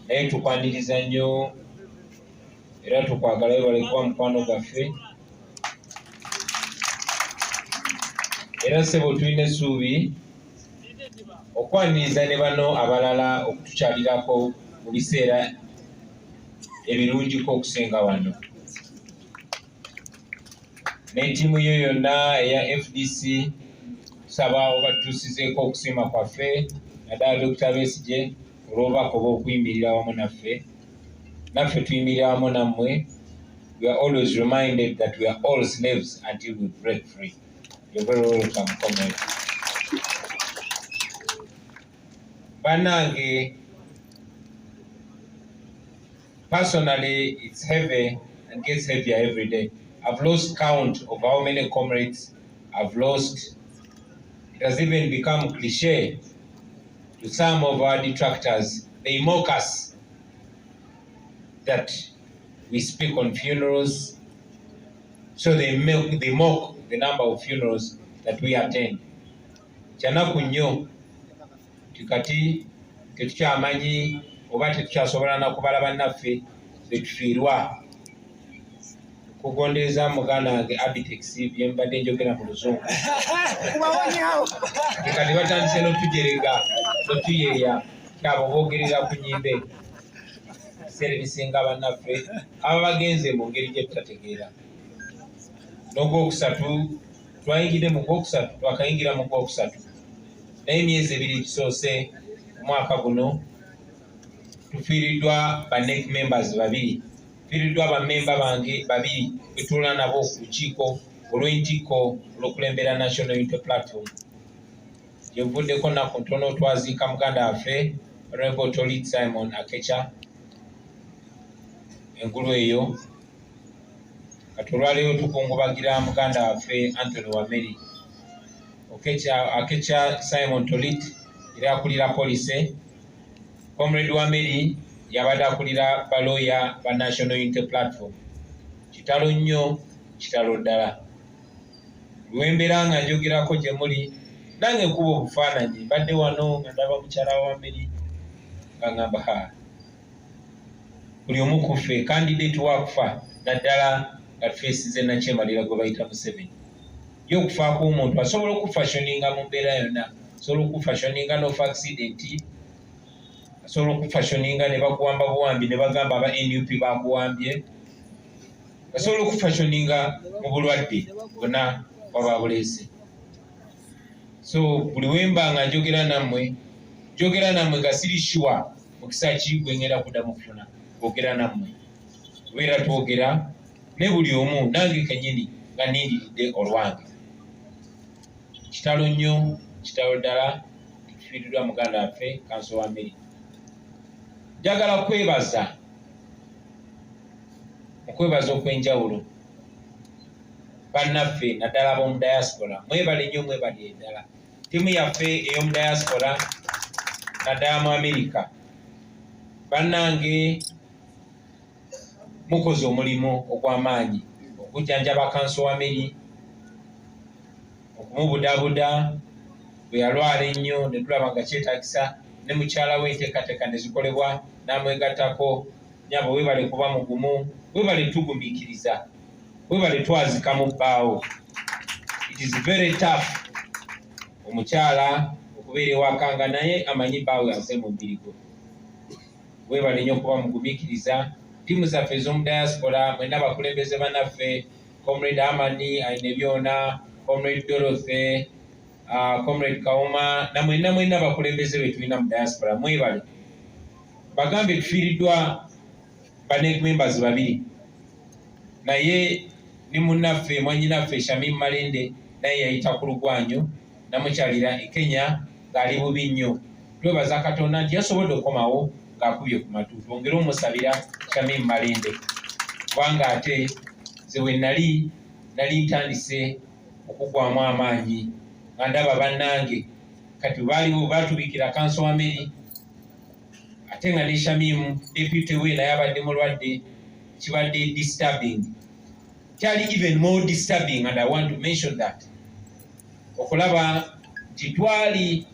naye tukwaniriza nnyo era tukwagala webale kuba mukwano gaffe era ssebo tulina essuubi okwaniriza ne bano abalala okutukyalirako mu biseera ebirungiko okusenga wano. N'ettiimu yo yonna eya FDC tusaba oba tutuusizeeko okusiima kwaffe naddala Dr. Besigye olw'obubaka obw'okuyimirira wamu naffe. Naffe tuyimirira wamu nammwe. We are always reminded that we are all slaves until we break free. You're very welcome, comrade. Banange, personally, it's heavy and gets heavier every day. I've lost count of how many comrades I've lost. It has even become cliche to some of our detractors. They mock us that we speak on funerals, so they mock the number of funerals that we attend. Kyanaku nnyo tikati tetukyamanyi oba tetukyasobola na kubala bannaffe betufiirwa. Kugondereza muganda wange Abtex bye mbadde njogera mu Luzungu. Kati batandise n'otujerega n'otuyeeya kyabo boogerera ku nnyimbe. Ebiseera ebisinga bannaffe aba bagenze mu ngeri gye tutategeera. N'ogwokusatu twayingidde mu gwokusatu twakayingira mu gwokusatu. Naye emyezi ebiri gisoose mu mwaka guno tufiiriddwa ba NEC members babiri. Tufiiriddwa bammemba bange babiri betuula nabo ku lukiiko olw'entikko olw'okulembera National Unity Platform. Gye nvuddeko nnaku ntono twaziika muganda waffe Honorable Tolit Simon Akecha engulu eyo. Kati olwaleero tukungubagira muganda waffe Anthony Wameli. Akecha Simon Tolit era akulira police. Comrade Wameli yabadde akulira baloya ba National Unity Platform. Kitalo nnyo, kitalo ddala. Lwembeera nga njogerako gye muli nange nkuba obufaananyi mbadde wano nga ndaba mukyala wa Wameli nga ngamba buli omu ku ffe candidate wakufa naddala nga tufeesize nakyemalira gwe bayita Museveni. Ye okufa kw'omuntu asobola okufashioninga mu mbeera yonna. Asobola okufashioninga n'ofa accident, asobola okufashioninga ne bakuwamba buwambi ne bagamba aba NUP bakuwambye, asobola okufashioninga mu bulwadde bwonna waba buleese. So buli wemba nga njogera nammwe nga siri sure mukisa ki gwe ngenda kuddamu kufuna kwogera nammwe. Tubeera twogera ne buli omu nange kennyini nga nindiridde olwange. Kitalo nnyo, kitalo ddala tufiiriddwa muganda waffe Kanso Wameli. Njagala kwebaza okwebaza okw'enjawulo bannaffe naddala ab'omu diaspora. Mwebale nnyo, mwebale ddala. Ttiimu yaffe ey'omu diaspora naddala mu Amerika. Bannange mukoze omulimu ogw'amaanyi okujjanjaba Kanso Wameli, okumubudabuda bwe yalwala ennyo ne tulaba nga kyetaagisa ne mukyala we enteekateeka ne zikolebwa n'amwegattako. Nyabo weebale kuba mugumu, weebale tugumiikiriza, weebale twazika mu bbaawo. It is very tough omukyala okubeera ewaka nga naye amanyi bbaawe aze mu mbiri gwe. Weebale nnyo kuba mugumiikiriza. Ttiimu zaffe ez'omu diaspora mwenna abakulembeze bannaffe Comrade Amani Ainebyona, Comrade Dorothy, Comrade Kauma na mwenna abakulembeze be tulina mu diaspora mwebale. Bagambe tufiiriddwa ba NEC members babiri, naye ne munnaffe mwannyinaffe Shamim Malende naye yayita ku lugwanyo namukyalira e Kenya ng'ali bubi nnyo. Twebaza Katonda nti yasobodde okukomawo ng'akubye ku matu. Twongere omusabira Shamim Malende kubanga ate ze bwe nali ntandise okugwamu amaanyi nga ndaba bannange kati baaliwo baatubikira Kanso Wameli ate nga ne Shamim deputy we naye abadde mulwadde. Kibadde disturbing, kyali even more disturbing, and I want to mention that. Okulaba nti twali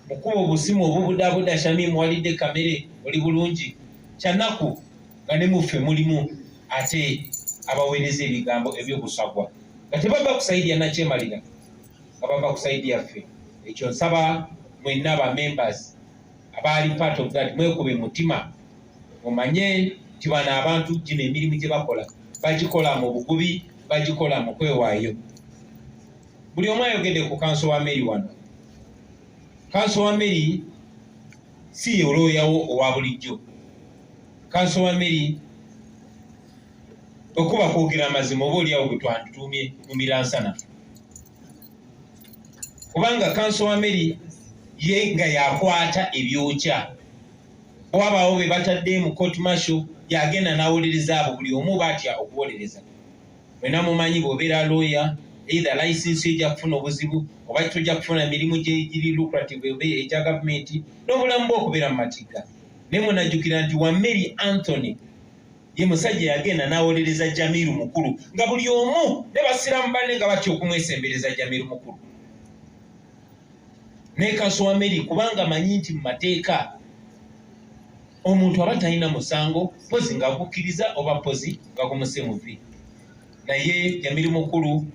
mukuba obusimu obubudabuda Shamim walidde kamere oli bulungi kyanaku nga ne muffe mulimu ate abaweereza ebigambo eby'obusagwa nga tebava kusaidia nakyemalira nga bava kusaidia ffe. Ekyo nsaba mwenna aba members abaali part of that mwekube mutima mumanye nti bano abantu gino emirimu gye bakola bagikola mu bugubi, bagikola mu kwewaayo. Buli omu ayogedde ku kanso wa Wameli wano. Kanso wa Wameli si olooyawo owa bulijjo. Kanso wa Wameli okuba kwogera amazima oba oliawo gwe twantutumye mu miransana. Kubanga kanso wa Wameli ye nga yakwata ebyokya. Bwabaawo be batadde mu court martial yagenda n'awolereza abo buli omu batya okuwolereza. Mwenna mumanyi bw'obeera lawyer either license ejja kufuna obuzibu oba tojja kufuna mirimu giri lucrative egya gavumenti n'obulamu bw'okubeera mu matigga. Ne munajjukira nti Wameli Anthony ye musajja yagenda n'awolereza Jamiru mukulu nga buli omu ne basiramu banne nga batya okumwesembereza Jamiru mukulu. Ne kanso Wameli kubanga manyi nti mu mateeka omuntu aba talina musango pozi nga gukkiriza oba pozi nga gumuse muvi. Naye Jamiru mukulu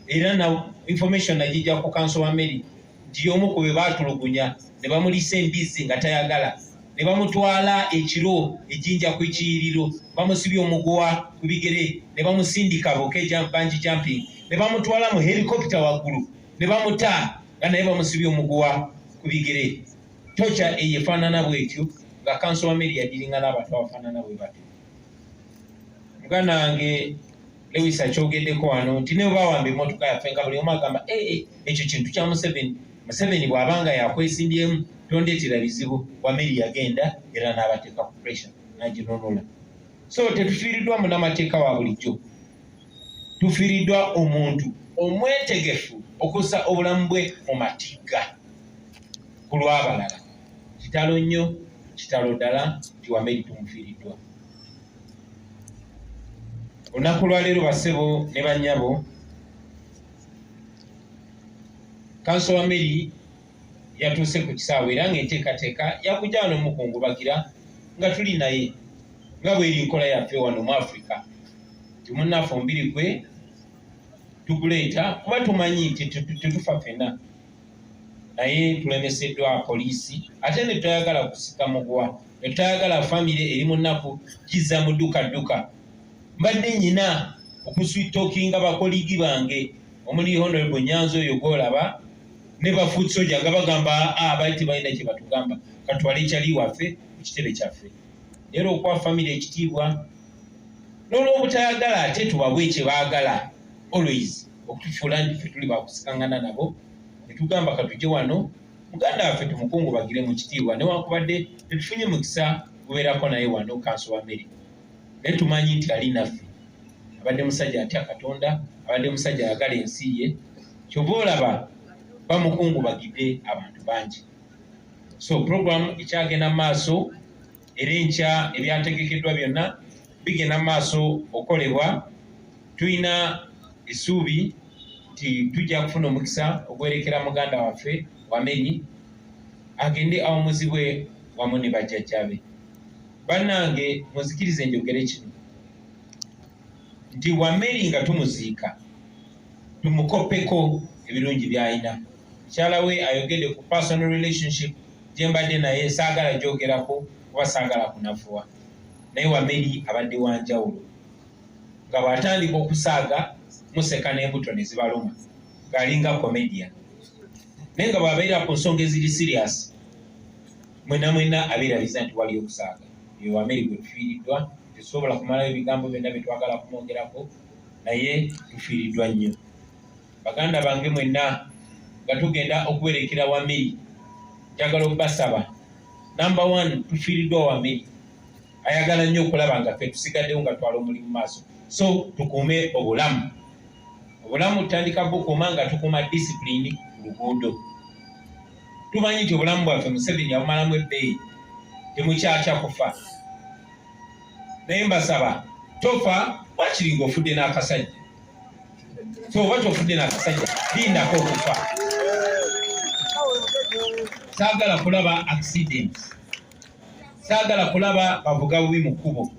era na information najijja ku kanso Wameli nti omu ku be baatulugunya ne bamulisa embizzi nga tayagala ne bamutwala ekiro ejjinja ku ekiyiriro bamusibye omuguwa ku bigere ne bamusindika buke banji jumping ne bamutwala mu helicopter waggulu ne bamuta nga naye bamusibye omuguwa ku bigere. Tocha eyefaanana bwetyo nga kanso Wameli yagiringa n'abantu abafaanana bwe batyo. Muganda wange Lewis akyogeddeko wano nti ne bawamba emmotoka yaffe nga buli omu agamba ekyo kintu kya Museveni bw'abanga yakwesimbyemu tondeetera bizibu. Wameli yagenda era n'abateeka ku pressure n'aginonola. So tetufiiriddwa munnamateeka wa bulijjo, tufiiriddwa omuntu omwetegefu okussa obulamu bwe mu matigga ku lw'abalala. Kitalo nnyo, kitalo ddala nti Wameli tumufiiriddwa. Olunaku lwaleero bassebo ne bannyabo, kanso Wameli yatuuse ku kisaawe era ng'enteekateeka yakujja wano mukungubagira nga tuli naye nga bw'eri nkola yaffe wano mu Africa. Timunnaffe ombiri gwe tuguleeta kuba tumanyi nti tetufa ffenna, naye tulemeseddwa poliisi ate ne tutayagala kusika muguwa, ne tutayagala famire eri mu nnaku gizza mu ddukadduka. Mbadde nyina okuswitookinga bakoligi bange omuli Honorable Nyanzi oyo gw'olaba ne bafuut soja nga bagamba baali tebalina kye batugamba katwale ekyali waffe ku kitebe kyaffe. Era okuwa famire ekitiibwa n'olw'obutayagala ate tubabwe kye baagala always okutufuula nti ffe tuli bakusikangana nabo ne tugamba katujje wano muganda waffe tumukungubagire mu kitiibwa newankubadde tetufunye mukisa gubeerako naye wano kanso Wameli. Naye tumanyi nti ali naffe, abadde musajja atya Katonda, abadde musajja ayagala ensi ye, kyova olaba bamukungubagidde abantu bangi. So program ekyagenda mu maaso era enkya ebyategekeddwa byonna bigenda mu maaso okolebwa. Tulina essuubi nti tujja kufuna omukisa ogwerekera muganda waffe Wameli agende awumuzibwe wamu ne bajjajjabe. Bannange muzikirize njogere kino nti Wameli nga tumuziika tumukoppeko ebirungi by'alina. Mukyala we ayogedde ku personal relationship gye mbadde naye saagala gyogerako kuba saagala kunafuwa, naye Wameli abadde wa njawulo nga bw'atandika okusaaga museka n'embuto ne zibaluma ng'alinga comedian, naye nga bw'abeera ku nsonga eziri serious mwenna abeerabiza nti wali okusaaga. Ye Wameli gwe tufiiriddwa, tetusobola kumalayo ebigambo byonna bye twagala kumwongerako, naye tufiiriddwa nnyo. Baganda bange mwenna nga tugenda okuwerekera Wameli, njagala okubasaba, number 1 tufiiriddwa Wameli. Ayagala nnyo okulaba nga ffe tusigaddewo nga twala omulimu maaso, so tukuume obulamu. Obulamu tutandika bukuuma nga tukuuma discipline ku luguudo. Tumanyi nti obulamu bwaffe Museveni yabumalamu ebbeeyi, temukyatya kufa. Naye mbasaba tofa wakiri ng'ofudde n'akasajja. So oba tofudde n'akasajja lindako okufa. Saagala kulaba accident, saagala kulaba bavuga bubi mu kkubo.